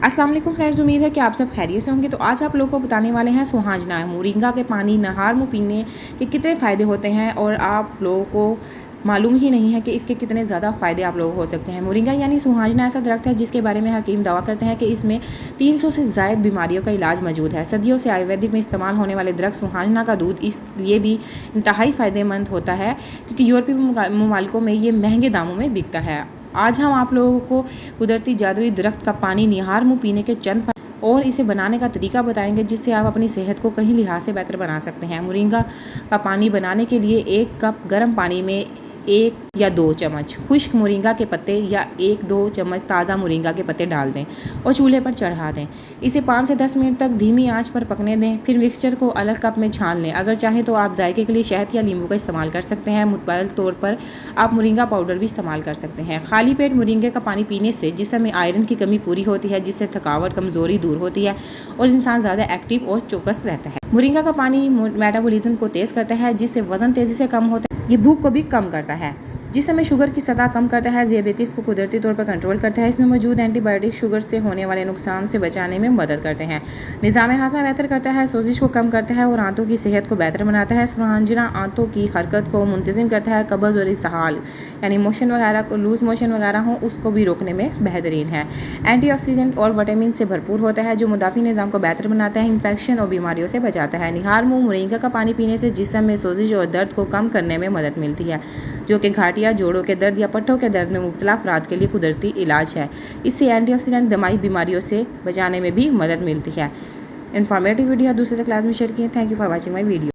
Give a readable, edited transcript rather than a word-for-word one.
अस्सलाम वालेकुम फ्रेंड्स, उम्मीद है कि आप सब खैरियत से होंगे। तो आज आप लोगों को बताने वाले हैं सुहाजना मोरिंगा के पानी नहार मुँह पीने के कितने फ़ायदे होते हैं और आप लोगों को मालूम ही नहीं है कि इसके कितने ज़्यादा फ़ायदे आप लोगों को हो सकते हैं। मोरिंगा यानी सुहाजना ऐसा दरख्त है जिसके बारे में हकीम दावा करते हैं कि इसमें 300 से ज़ायद बीमारियों का इलाज मौजूद है। सदियों से आयुर्वेदिक में इस्तेमाल होने वाले दरख्त सुहाजना का दूध इसलिए भी इंतहाई फ़ायदेमंद होता है क्योंकि यूरोपीय ममालिकों में ये महंगे दामों में बिकता है। आज हम आप लोगों को कुदरती जादुई दरख्त का पानी निहार मुँह पीने के चंद और इसे बनाने का तरीका बताएंगे जिससे आप अपनी सेहत को कहीं लिहाज से बेहतर बना सकते हैं। मोरिंगा का पानी बनाने के लिए 1 कप गर्म पानी में 1 या 2 चम्मच खुश्क मोरिंगा के पत्ते या 1-2 चम्मच ताज़ा मोरिंगा के पत्ते डाल दें और चूल्हे पर चढ़ा दें। इसे 5 से 10 मिनट तक धीमी आंच पर पकने दें। फिर मिक्सचर को अलग कप में छान लें। अगर चाहें तो आप जायके के लिए शहद या नींबू का इस्तेमाल कर सकते हैं। मुतबादल तौर पर आप मोरिंगा पाउडर भी इस्तेमाल कर सकते हैं। खाली पेट मोरिंगे का पानी पीने से जिस्म में आयरन की कमी पूरी होती है, जिससे थकावट कमज़ोरी दूर होती है और इंसान ज़्यादा एक्टिव और चौकस रहता है। मोरिंगा का पानी मेटाबॉलिज्म को तेज़ करता है, जिससे वज़न तेज़ी से कम होता है। ये भूख को भी कम करता है, जिसमें शुगर की सतह कम करता है। ज़ियाबेतीस को कुदरती तौर पर कंट्रोल करता है। इसमें मौजूद एंटीबायोटिक शुगर से होने वाले नुकसान से बचाने में मदद करते हैं। निज़ाम हाज़मा बेहतर करता है, सोजिश को कम करता है और आंतों की सेहत को बेहतर बनाता है। सुहाजना आंतों की हरकत को मुंतज़िम करता है। कब्ज़ और इसहाल यानी मोशन वगैरह को लूज़ मोशन वगैरह हो उसको भी रोकने में बेहतरीन है। एंटीऑक्सीडेंट और विटामिन से भरपूर होता है जो मुदाफ़ी निज़ाम को बेहतर बनाता है, इन्फेक्शन और बीमारियों से बचाता है। निहार मुँह मोरिंगा का पानी पीने से जिस्म में सोजिश और दर्द को कम करने में मदद मिलती है, जो कि घाटियाँ, जोड़ों के दर्द या पट्टों के दर्द में मुब्तला अफराद के लिए कुदरती इलाज है। इससे एंटीऑक्सीडेंट दमाई बीमारियों से बचाने में भी मदद मिलती है। इन्फॉर्मेटिव वीडियो दूसरे तक लाजमी शेयर किए। Thank you for watching my video.